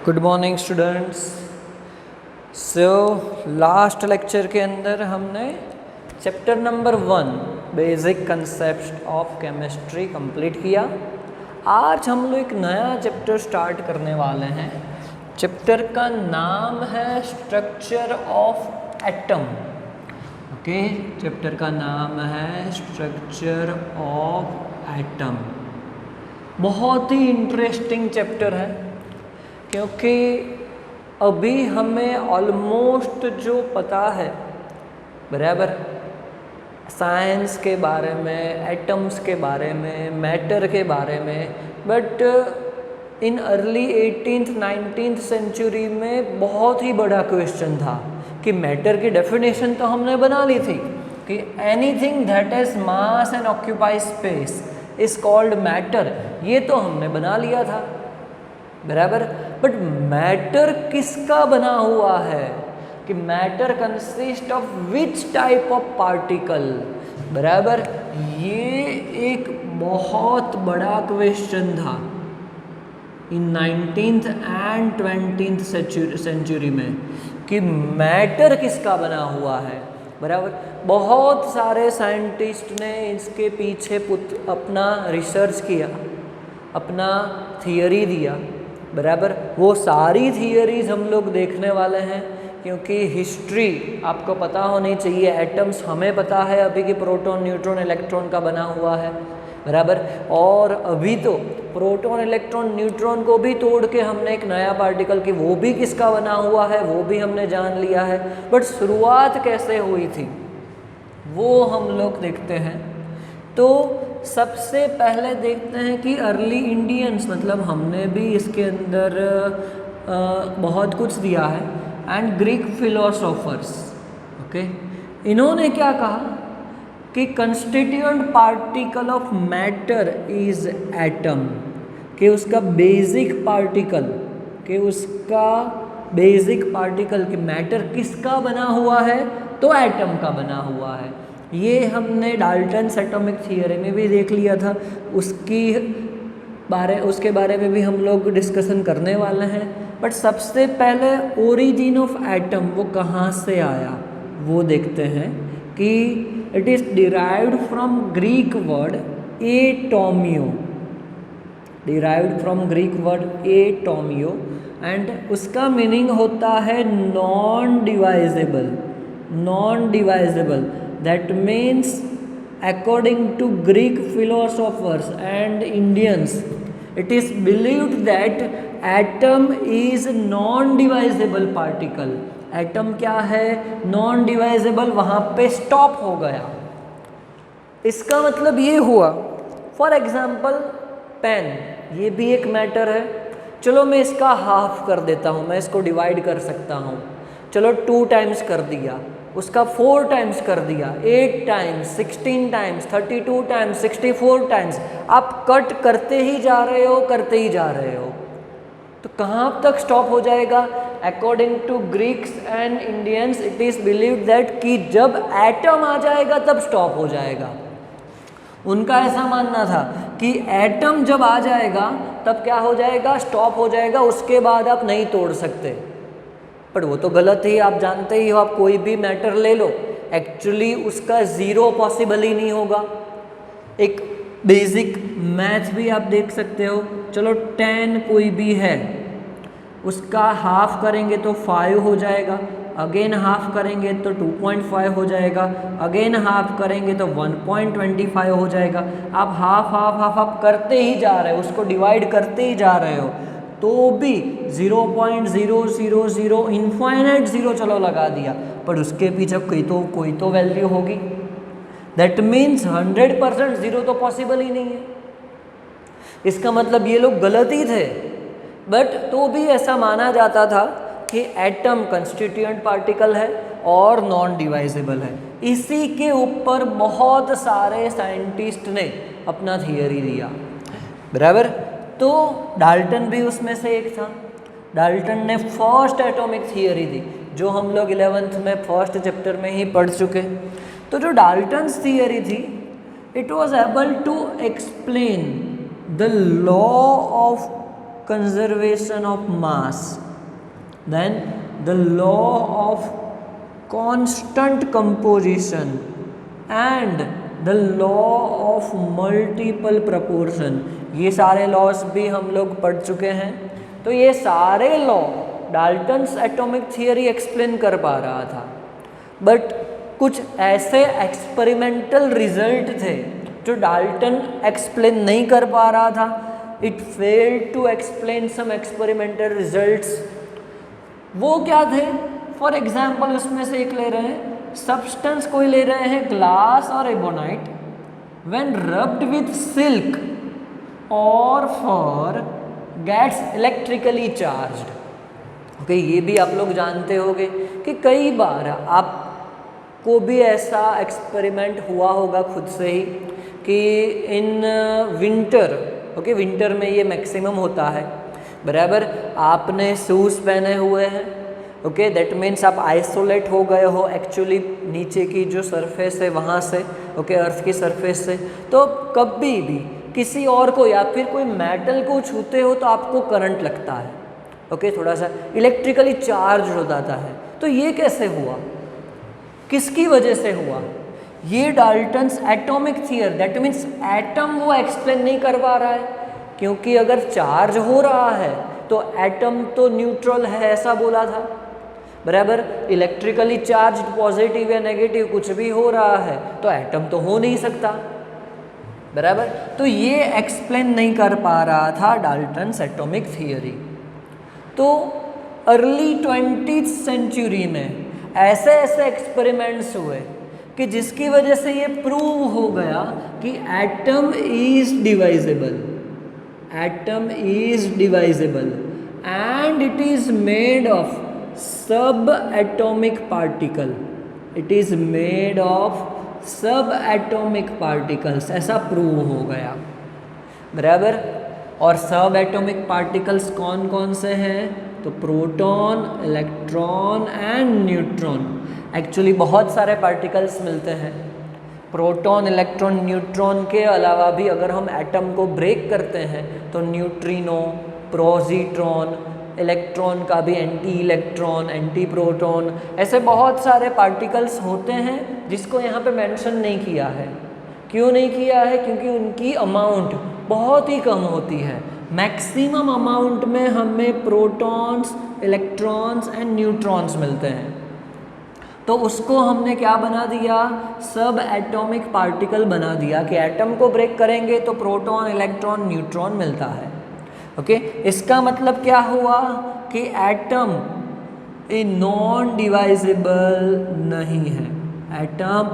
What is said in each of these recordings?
Good morning students. So last lecture के अंदर हमने chapter number 1 basic concept of chemistry complete किया। आज हम लोग एक नया चैप्टर स्टार्ट करने वाले हैं। चैप्टर का नाम है structure of atom. Okay, chapter का नाम है स्ट्रक्चर ऑफ एटम। बहुत ही इंटरेस्टिंग चैप्टर है क्योंकि अभी हमें ऑलमोस्ट जो पता है बराबर साइंस के बारे में, एटम्स के बारे में, मैटर के बारे में, but in early 18th 19th century में बहुत ही बड़ा क्वेश्चन था कि मैटर की डेफिनेशन तो हमने बना ली थी कि anything that is mass and occupy space is called matter. ये तो हमने बना लिया था बराबर। बट मैटर किसका बना हुआ है कि matter consist of which type of particle बराबर। ये एक बहुत बड़ा क्वेश्चन था इन 19th एंड 20th सेंचुरी में कि मैटर किसका बना हुआ है बराबर। बहुत सारे साइंटिस्ट ने इसके पीछे अपना रिसर्च किया, अपना थियरी दिया बराबर। वो सारी थियरीज हम लोग देखने वाले हैं क्योंकि हिस्ट्री आपको पता होनी चाहिए। एटम्स हमें पता है अभी कि प्रोटॉन, न्यूट्रॉन, इलेक्ट्रॉन का बना हुआ है बराबर। और अभी तो प्रोटॉन, इलेक्ट्रॉन, न्यूट्रॉन को भी तोड़ के हमने एक नया पार्टिकल की वो भी किसका बना हुआ है वो भी हमने जान लिया है। बट शुरुआत कैसे हुई थी वो हम लोग देखते हैं। तो सबसे पहले देखते हैं कि अर्ली इंडियंस, मतलब हमने भी इसके अंदर बहुत कुछ दिया है, एंड ग्रीक फिलोसोफर्स। ओके, इन्होंने क्या कहा कि constituent particle of matter is atom, कि उसका बेसिक पार्टिकल कि मैटर किसका बना हुआ है तो एटम का बना हुआ है। ये हमने डाल्टन्स एटॉमिक थियरी में भी देख लिया था। उसके बारे में भी हम लोग डिस्कशन करने वाले हैं। बट सबसे पहले ओरिजिन ऑफ एटम वो कहाँ से आया वो देखते हैं कि it is derived from Greek word एटोमियो, एंड उसका मीनिंग होता है non divisible. That means according to Greek philosophers and Indians, it is believed that atom is non-divisible particle. Atom क्या है? Non-divisible, वहाँ पे stop हो गया। इसका मतलब ये हुआ, फॉर एग्जाम्पल पेन, ये भी एक मैटर है। चलो मैं इसका हाफ कर देता हूँ, मैं इसको डिवाइड कर सकता हूँ। चलो 2 टाइम्स कर दिया, उसका 4 टाइम्स कर दिया, 8 टाइम्स, 16 टाइम्स, 32 टाइम्स, 64 टाइम्स। आप कट करते ही जा रहे हो तो कहाँ तक स्टॉप हो जाएगा? According to Greeks and Indians it is believed that कि जब एटम आ जाएगा तब स्टॉप हो जाएगा। उनका ऐसा मानना था कि एटम जब आ जाएगा तब क्या हो जाएगा? स्टॉप हो जाएगा, उसके बाद आप नहीं तोड़ सकते। पर वो तो गलत ही, आप जानते ही हो। आप कोई भी मैटर ले लो, एक्चुअली उसका ज़ीरो पॉसिबल ही नहीं होगा। एक बेसिक मैथ भी आप देख सकते हो। चलो 10 कोई भी है, उसका हाफ करेंगे तो 5 हो जाएगा, अगेन हाफ करेंगे तो 2.5 हो जाएगा, अगेन हाफ करेंगे तो 1.25 हो जाएगा। आप हाफ करते ही जा रहे हो, उसको डिवाइड करते ही जा रहे हो तो भी 0.000 इनफाइनाइट ज़ीरो चलो लगा दिया, पर उसके पीछे कोई तो वैल्यू होगी। दैट मीन्स 100% ज़ीरो तो पॉसिबल ही नहीं है। इसका मतलब ये लोग गलत ही थे। बट तो भी ऐसा माना जाता था कि एटम कंस्टिट्यूएंट पार्टिकल है और नॉन डिवाइजेबल है। इसी के ऊपर बहुत सारे साइंटिस्ट ने अपना थियरी दिया बराबर। तो डाल्टन भी उसमें से एक था। डाल्टन ने फर्स्ट एटॉमिक थियरी दी जो हम लोग 11th में फर्स्ट चैप्टर में ही पढ़ चुके। तो जो डाल्टन्स थियरी थी, it was able to explain the law of conservation of mass, then the law of constant composition and the law of multiple proportion, ये सारे लॉज भी हम लोग पढ़ चुके हैं। तो ये सारे law Dalton's atomic theory explain कर पा रहा था, बट कुछ ऐसे एक्सपेरिमेंटल रिजल्ट थे जो डाल्टन एक्सप्लेन नहीं कर पा रहा था। It failed to explain some experimental results. वो क्या थे? फॉर एग्जाम्पल उसमें से एक ले रहे हैं, सब्सटेंस कोई ले रहे हैं ग्लास और ebonite, when rubbed with silk और fur gets electrically charged. Okay, ये भी आप लोग जानते होंगे कि कई बार आपको भी ऐसा एक्सपेरिमेंट हुआ होगा खुद से ही कि इन विंटर, ओके, विंटर में ये मैक्सिमम होता है, बराबर। आपने शूज़ पहने हुए हैं, ओके, दैट मीन्स आप आइसोलेट हो गए हो एक्चुअली नीचे की जो सरफेस है वहाँ से, ओके, अर्थ की सरफेस से। तो कभी भी किसी और को या फिर कोई मेटल को छूते हो तो आपको करंट लगता है, ओके, थोड़ा सा इलेक्ट्रिकली चार्ज हो जाता है। तो ये कैसे हुआ, किसकी वजह से हुआ? ये Dalton's atomic theory, that means atom वो एक्सप्लेन नहीं कर पा रहा है, क्योंकि अगर चार्ज हो रहा है तो एटम तो न्यूट्रल है ऐसा बोला था, बराबर। इलेक्ट्रिकली चार्ज पॉजिटिव या नेगेटिव कुछ भी हो रहा है तो एटम तो हो नहीं सकता, बराबर। तो ये एक्सप्लेन नहीं कर पा रहा था डाल्टन्स एटॉमिक थियरी। तो अर्ली 20th सेंचुरी में ऐसे ऐसे एक्सपेरिमेंट्स हुए कि जिसकी वजह से ये प्रूव हो गया कि atom is divisible, atom is divisible and it is made of sub atomic particle, it is made of sub atomic particles, ऐसा प्रूव हो गया, बराबर। और सब एटॉमिक पार्टिकल्स कौन कौन से हैं? तो proton, electron and neutron. Actually बहुत सारे पार्टिकल्स मिलते हैं। प्रोटॉन, इलेक्ट्रॉन, न्यूट्रॉन के अलावा भी अगर हम एटम को ब्रेक करते हैं तो न्यूट्रिनो, प्रोजीट्रॉन, इलेक्ट्रॉन का भी एंटी इलेक्ट्रॉन, एंटी प्रोटॉन, ऐसे बहुत सारे पार्टिकल्स होते हैं जिसको यहाँ पे मेंशन नहीं किया है। क्यों नहीं किया है? क्योंकि उनकी अमाउंट बहुत ही कम होती है। मैक्सिमम अमाउंट में हमें प्रोटॉन्स, इलेक्ट्रॉन्स एंड न्यूट्रॉन्स मिलते हैं। तो उसको हमने क्या बना दिया? सब एटॉमिक पार्टिकल बना दिया कि एटम को ब्रेक करेंगे तो प्रोटॉन, इलेक्ट्रॉन, न्यूट्रॉन मिलता है। ओके, इसका मतलब क्या हुआ कि एटम नॉन डिवाइजेबल नहीं है, एटम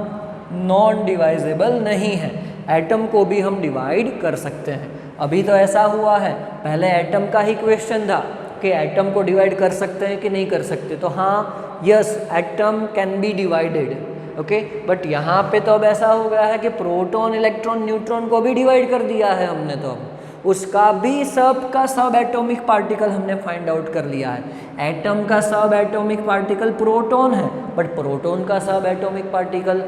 नॉन डिवाइजेबल नहीं है। एटम को भी हम डिवाइड कर सकते हैं। अभी तो ऐसा हुआ है, पहले एटम का ही क्वेश्चन था कि एटम को डिवाइड कर सकते हैं कि नहीं कर सकते। तो हाँ, yes, atom can be divided, okay. But यहाँ पे तो अब ऐसा हो गया है कि प्रोटॉन, इलेक्ट्रॉन, न्यूट्रॉन को भी डिवाइड कर दिया है हमने। तो अब उसका भी सब का सब एटॉमिक पार्टिकल हमने फाइंड आउट कर लिया है। एटम का सब एटॉमिक पार्टिकल प्रोटॉन है, बट प्रोटॉन का सब एटॉमिक पार्टिकल,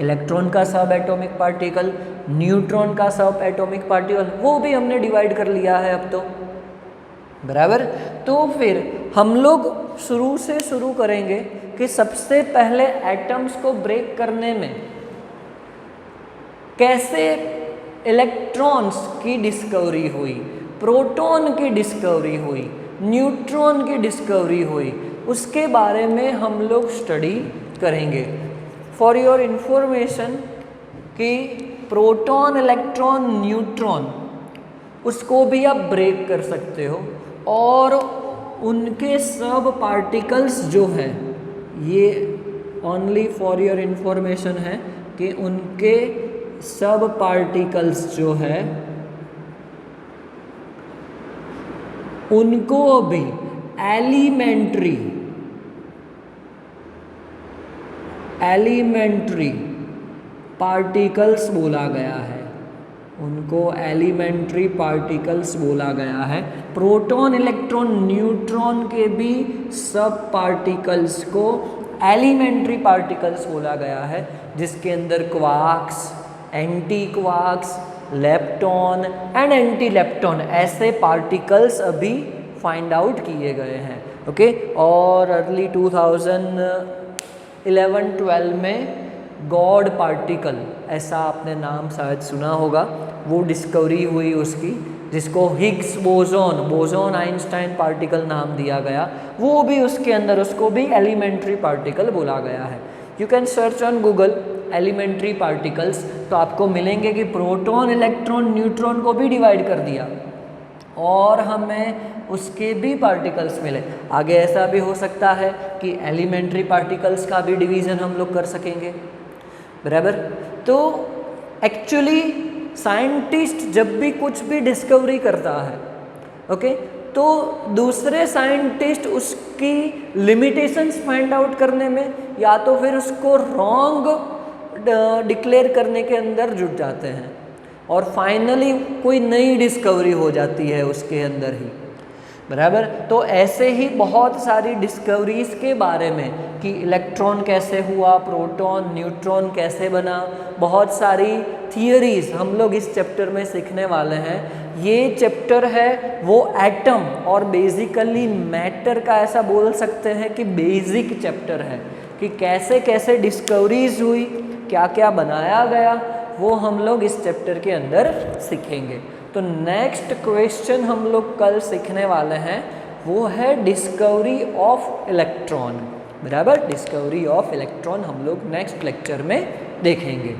इलेक्ट्रॉन का सब एटॉमिक पार्टिकल, न्यूट्रॉन का सब एटॉमिक पार्टिकल, वो भी हमने डिवाइड कर लिया है अब तो, बराबर। तो फिर हम लोग शुरू से शुरू करेंगे कि सबसे पहले एटम्स को ब्रेक करने में कैसे इलेक्ट्रॉन्स की डिस्कवरी हुई, प्रोटॉन की डिस्कवरी हुई, न्यूट्रॉन की डिस्कवरी हुई, उसके बारे में हम लोग स्टडी करेंगे। फॉर योर इंफॉर्मेशन कि प्रोटॉन, इलेक्ट्रॉन, न्यूट्रॉन उसको भी आप ब्रेक कर सकते हो और उनके सब पार्टिकल्स जो है, ये ओनली फॉर योर इंफॉर्मेशन है कि उनके सब पार्टिकल्स जो है उनको भी एलिमेंट्री पार्टिकल्स बोला गया है, उनको एलिमेंट्री पार्टिकल्स बोला गया है। प्रोटॉन, इलेक्ट्रॉन, न्यूट्रॉन के भी सब पार्टिकल्स को एलिमेंट्री पार्टिकल्स बोला गया है, जिसके अंदर quarks, anti quarks, lepton and anti lepton, ऐसे पार्टिकल्स अभी फाइंड आउट किए गए हैं। ओके, और अर्ली 2011-12 में गॉड पार्टिकल, ऐसा आपने नाम शायद सुना होगा, वो डिस्कवरी हुई उसकी, जिसको Higgs boson, boson Einstein particle नाम दिया गया, वो भी उसके अंदर, उसको भी एलिमेंट्री पार्टिकल बोला गया है। You can search on Google elementary particles, तो आपको मिलेंगे कि प्रोटॉन, इलेक्ट्रॉन, न्यूट्रॉन को भी डिवाइड कर दिया और हमें उसके भी पार्टिकल्स मिले। आगे ऐसा भी हो सकता है कि एलिमेंट्री पार्टिकल्स का भी डिवीज़न हम लोग कर सकेंगे, बराबर। तो एक्चुअली साइंटिस्ट जब भी कुछ भी डिस्कवरी करता है, ओके, तो दूसरे साइंटिस्ट उसकी लिमिटेशंस फाइंड आउट करने में या तो फिर उसको रॉन्ग डिक्लेयर करने के अंदर जुट जाते हैं और फाइनली कोई नई डिस्कवरी हो जाती है उसके अंदर ही, बराबर। तो ऐसे ही बहुत सारी डिस्कवरीज़ के बारे में कि इलेक्ट्रॉन कैसे हुआ, प्रोटॉन, न्यूट्रॉन कैसे बना, बहुत सारी थियरीज हम लोग इस चैप्टर में सीखने वाले हैं। ये चैप्टर है वो एटम और बेसिकली मैटर का, ऐसा बोल सकते हैं कि बेसिक चैप्टर है कि कैसे कैसे डिस्कवरीज हुई, क्या क्या बनाया गया, वो हम लोग इस चैप्टर के अंदर सीखेंगे। तो नेक्स्ट क्वेश्चन हम लोग कल सीखने वाले हैं वो है डिस्कवरी ऑफ इलेक्ट्रॉन, बराबर। डिस्कवरी ऑफ इलेक्ट्रॉन हम लोग नेक्स्ट लेक्चर में देखेंगे।